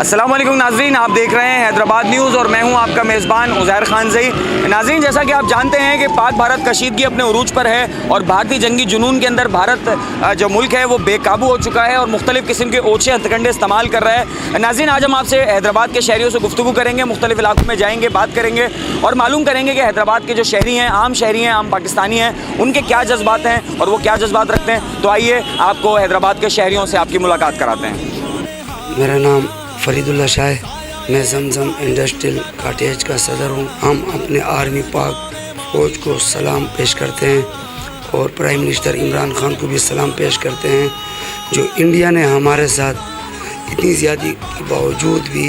अस्सलाम वालेकुम नाज़रीन, आप देख रहे हैं हैदराबाद न्यूज़ और मैं हूं आपका मेज़बान उज़ैर खान ज़ई। नाज़रीन, जैसा कि आप जानते हैं कि पाक भारत कशीदगी अपने उरूज पर है और भारतीय जंगी जुनून के अंदर भारत जो मुल्क है वो बेकाबू हो चुका है और मुख्तलिफ़ किस्म के ओछे हथकंडे इस्तेमाल कर रहा है। नाज़रीन, आज हम आपसे हैदराबाद के शहरियों से गुफ्तगू करेंगे, मुख्तलिफ़ इलाकों में जाएंगे, बात करेंगे और मालूम करेंगे कि हैदराबाद के जो शहरी हैं, आम पाकिस्तानी हैं, उनके क्या जज्बात हैं और वो क्या जज्बात रखते हैं। तो आइए आपको हैदराबाद के शहरियों से आपकी मुलाकात कराते हैं। मेरा नाम फरीदुल्ला शाह है। मैं जमजम इंडस्ट्रियल कॉटेज का सदर हूँ। हम अपने आर्मी पाक फौज को सलाम पेश करते हैं और प्राइम मिनिस्टर इमरान खान को भी सलाम पेश करते हैं, जो इंडिया ने हमारे साथ इतनी ज़्यादती के बावजूद भी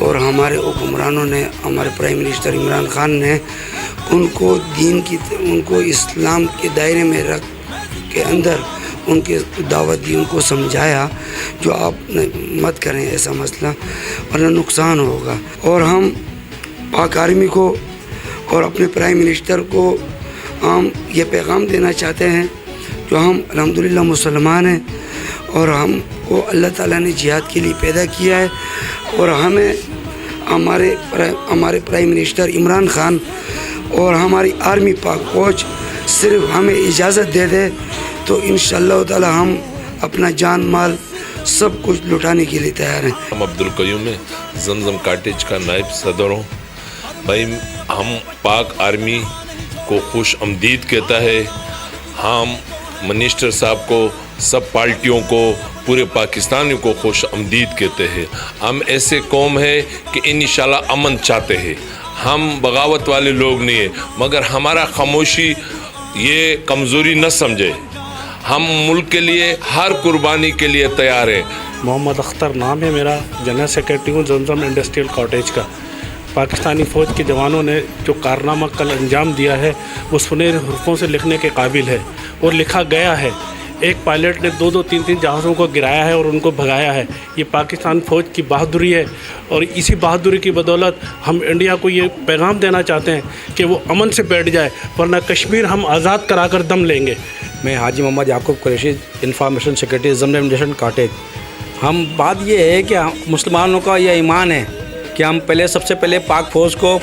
और हमारे हुक्मरानों ने, हमारे प्राइम मिनिस्टर इमरान खान ने उनको इस्लाम के दायरे में रख के अंदर उनके दावत दी, उनको समझाया जो आप मत करें ऐसा मसला वरना नुकसान होगा। और हम पाक आर्मी को और अपने प्राइम मिनिस्टर को हम ये पैगाम देना चाहते हैं जो हम अल्हम्दुलिल्लाह मुसलमान हैं और हमको अल्लाह ताला ने जिहाद के लिए पैदा किया है और हमें हमारे प्राइम मिनिस्टर इमरान खान और हमारी आर्मी पाक फौज सिर्फ हमें इजाज़त दे दे तो इंशाअल्लाह ताला हम अपना जान माल सब कुछ लुटाने के लिए तैयार हैं। हम अब्दुल कयूम में जमजम कॉटेज का नायब सदर हूँ। भाई, हम पाक आर्मी को खुश आमदीद कहता है। हम मिनिस्टर साहब को, सब पार्टियों को, पूरे पाकिस्तानियों को खुश आमदीद कहते हैं। हम ऐसे कौम है कि इंशाअल्लाह अमन चाहते हैं। हम बगावत वाले लोग नहीं है, मगर हमारा खामोशी ये कमज़ोरी न समझे। हम मुल्क के लिए हर कुर्बानी के लिए तैयार हैं। मोहम्मद अख्तर नाम है मेरा, जनरल सेक्रेटरी हूँ जमजम इंडस्ट्रियल कॉटेज का। पाकिस्तानी फ़ौज के जवानों ने जो कारनामा कल अंजाम दिया है वो सुनहरे हुर्फ़ों से लिखने के काबिल है और लिखा गया है। एक पायलट ने 2-2, 3-3 जहाज़ों को गिराया है और उनको भगाया है। ये पाकिस्तान फ़ौज की बहादुरी है और इसी बहादुरी की बदौलत हम इंडिया को ये पैगाम देना चाहते हैं कि वो अमन से बैठ जाए, वरना कश्मीर हम आज़ाद करा कर दम लेंगे। मैं हाजी मोहम्मद याकूब कुरैशी, इंफॉर्मेशन सेक्रेटरी जमजम इंडस्ट्रियल कॉटेज। हम बात ये है कि मुसलमानों का यह ईमान है कि हम सबसे पहले पाक फ़ौज को,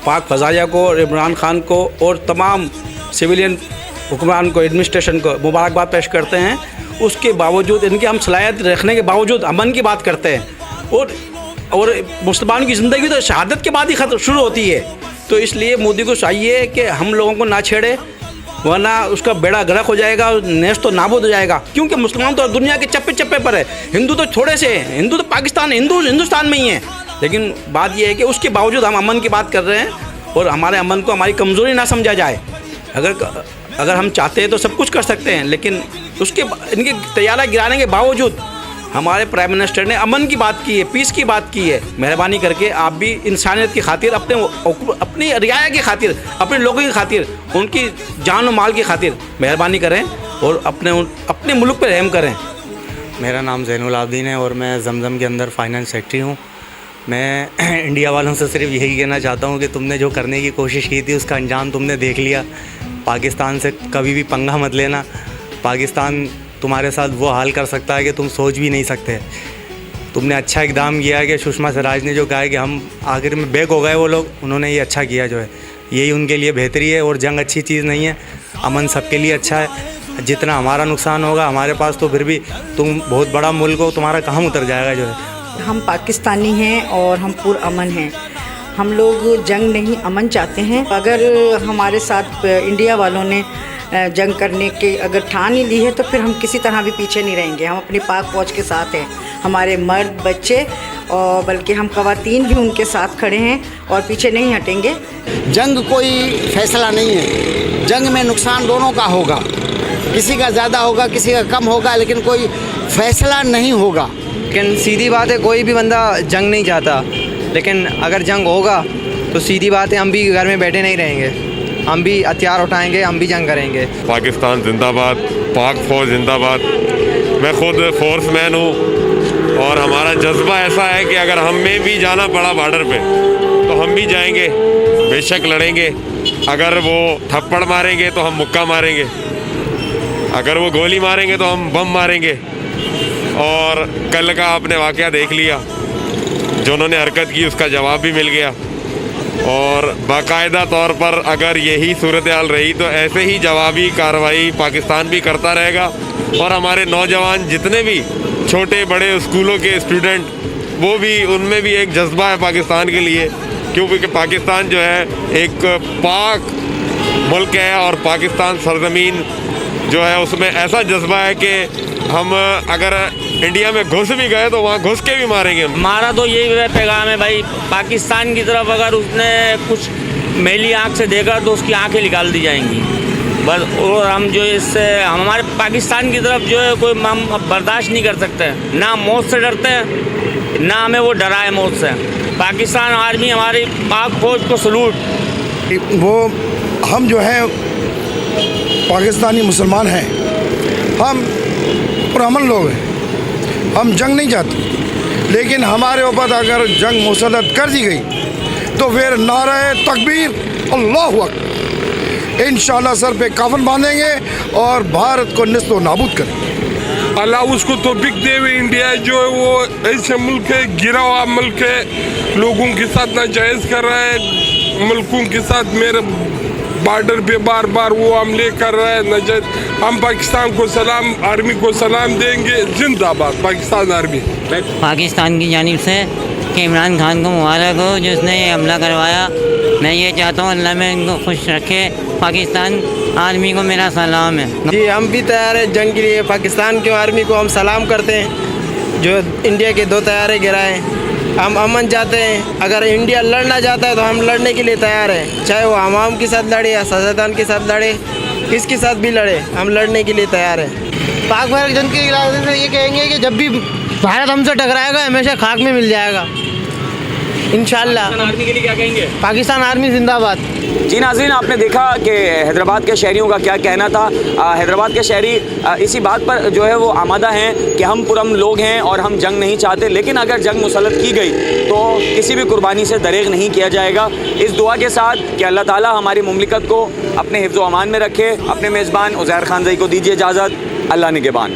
पाक फ़ज़ाइया को और इमरान खान को और तमाम सिविलियन हुक्मरान को, एडमिनिस्ट्रेशन को मुबारकबाद पेश करते हैं। उसके बावजूद, इनकी हम सलाहियत रखने के बावजूद अमन की बात करते हैं और मुसलमान की ज़िंदगी तो शहादत के बाद ही शुरू होती है। तो इसलिए मोदी को चाहिए कि हम लोगों को ना छेड़े, वरना उसका बेड़ा गर्क हो जाएगा, नेश तो नाबूद हो जाएगा। क्योंकि मुसलमान तो दुनिया के चप्पे चप्पे पर है, हिंदू तो थोड़े से हैं, हिंदू तो हिंदुस्तान में ही है। लेकिन बात यह है कि उसके बावजूद हम अमन की बात कर रहे हैं और हमारे अमन को हमारी कमज़ोरी ना समझा जाए। अगर हम चाहते हैं तो सब कुछ कर सकते हैं, लेकिन इनके तैयारा गिराने के बावजूद हमारे प्राइम मिनिस्टर ने अमन की बात की है, पीस की बात की है। मेहरबानी करके आप भी इंसानियत की खातिर, अपनी रियाया की खातिर, अपने लोगों की खातिर, उनकी जान और माल की खातिर मेहरबानी करें और अपने मुल्क पर रहम करें। मेरा नाम ज़ैनुल आबिदीन है और मैं जमजम के अंदर फाइनेंस सेक्रेटरी हूँ। मैं इंडिया वालों से सिर्फ यही कहना चाहता हूँ कि तुमने जो करने की कोशिश की थी उसका अंजाम तुमने देख लिया। पाकिस्तान से कभी भी पंगा मत लेना। पाकिस्तान तुम्हारे साथ वो हाल कर सकता है कि तुम सोच भी नहीं सकते। तुमने अच्छा इक़दाम किया है कि सुषमा स्वराज ने जो कहा है कि हम आखिर में बैक हो गए, वो लोग, उन्होंने ये अच्छा किया जो है, यही उनके लिए बेहतरी है। और जंग अच्छी चीज़ नहीं है, अमन सबके लिए अच्छा है। जितना हमारा नुकसान होगा हमारे पास, तो फिर भी तुम बहुत बड़ा मुल्क हो, तुम्हारा कहाँ उतर जाएगा जो है। हम पाकिस्तानी हैं और हम पुरअमन हैं। हम लोग जंग नहीं, अमन चाहते हैं। अगर हमारे साथ इंडिया वालों ने जंग करने के अगर ठान ही ली है तो फिर हम किसी तरह भी पीछे नहीं रहेंगे। हम अपनी पाक फ़ौज के साथ हैं, हमारे मर्द बच्चे और बल्कि हम ख़वातीन भी उनके साथ खड़े हैं और पीछे नहीं हटेंगे। जंग कोई फ़ैसला नहीं है। जंग में नुकसान दोनों का होगा, किसी का ज़्यादा होगा, किसी का कम होगा, लेकिन कोई फ़ैसला नहीं होगा। लेकिन सीधी बात है, कोई भी बंदा जंग नहीं चाहता, लेकिन अगर जंग होगा तो सीधी बात है हम भी घर में बैठे नहीं रहेंगे, हम भी हथियार उठाएंगे, हम भी जंग करेंगे। पाकिस्तान जिंदाबाद, पाक फौज जिंदाबाद। मैं खुद फोर्समैन हूँ और हमारा जज्बा ऐसा है कि अगर हमें भी जाना पड़ा बॉर्डर पे तो हम भी जाएंगे, बेशक लड़ेंगे। अगर वो थप्पड़ मारेंगे तो हम मुक्का मारेंगे, अगर वो गोली मारेंगे तो हम बम मारेंगे। और कल का आपने वाक़या देख लिया, जो उन्होंने हरकत की उसका जवाब भी मिल गया। और बाकायदा तौर पर अगर यही सूरत हाल रही तो ऐसे ही जवाबी कार्रवाई पाकिस्तान भी करता रहेगा। और हमारे नौजवान जितने भी छोटे बड़े स्कूलों के स्टूडेंट, वो भी, उनमें भी एक जज्बा है पाकिस्तान के लिए, क्योंकि पाकिस्तान जो है एक पाक मुल्क है और पाकिस्तान सरजमीन जो है उसमें ऐसा जज्बा है कि हम अगर इंडिया में घुस भी गए तो वहाँ घुस के भी मारेंगे। हमारा तो यही पैगाम है भाई, पाकिस्तान की तरफ अगर उसने कुछ मैली आँख से देखा तो उसकी आँखें निकाल दी जाएंगी बस। और हम जो इससे हमारे पाकिस्तान की तरफ जो है कोई हम बर्दाश्त नहीं कर सकते, ना मौत से डरते हैं ना हमें वो डराए मौत से। पाकिस्तान आर्मी हमारी पाक फौज को सलूट। वो हम जो है पाकिस्तानी मुसलमान हैं, हम पुरअमन लोग हैं, हम जंग नहीं चाहते, लेकिन हमारे ऊपर अगर जंग मुसल्लत कर दी गई तो फिर नारे तकबीर अल्लाहु अकबर, इंशाअल्लाह सर पे काफन बांधेंगे और भारत को निस्तो नाबूद करेंगे। अल्लाह उसको तौफीक दे। इंडिया जो है वो ऐसे मुल्क है, गिरा हुआ मुल्क है, लोगों के साथ नाजायज़ कर रहा है, मुल्कों के साथ मेरे बॉर्डर पे बार बार वो हमले कर रहा है नाजायज़। हम पाकिस्तान को सलाम, आर्मी को सलाम देंगे। जिंदाबाद पाकिस्तान आर्मी। पाकिस्तान की जानिब से कि इमरान खान को मुबारक हो जिसने ये हमला करवाया। मैं ये चाहता हूँ अल्लाह में इनको खुश रखे। पाकिस्तान आर्मी को मेरा सलाम है। जी हम भी तैयार हैं जंग के लिए। पाकिस्तान की आर्मी को हम सलाम करते हैं जो इंडिया के 2 तैयारे गिराए। हम अमन चाहते हैं। अगर इंडिया लड़ना चाहता है तो हम लड़ने के लिए तैयार हैं, चाहे वो अवाम के साथ लड़े या सजादान के साथ लड़े, किसके साथ भी लड़े, हम लड़ने के लिए तैयार हैं। पाक भारत जंग के इरादे से ये कहेंगे कि जब भी भारत हमसे टकराएगा हमेशा खाक में मिल जाएगा इंशाअल्लाह। आर्मी के लिए क्या कहेंगे? पाकिस्तान आर्मी जिंदाबाद। जी नाज़रीन, आपने देखा कि हैदराबाद के शहरियों का क्या कहना था। हैदराबाद के शहरी इसी बात पर जो है वो आमादा हैं कि हम पुरअमन लोग हैं और हम जंग नहीं चाहते, लेकिन अगर जंग मुसल्लत की गई तो किसी भी कुर्बानी से दरेग नहीं किया जाएगा। इस दुआ के साथ कि अल्लाह ताला हमारी मुमलिकत को अपने हिफ्ज़ व अमान में रखे। अपने मेज़बान उज़ैर खान ज़ई को दीजिए इजाज़त। अल्लाह निगहबान।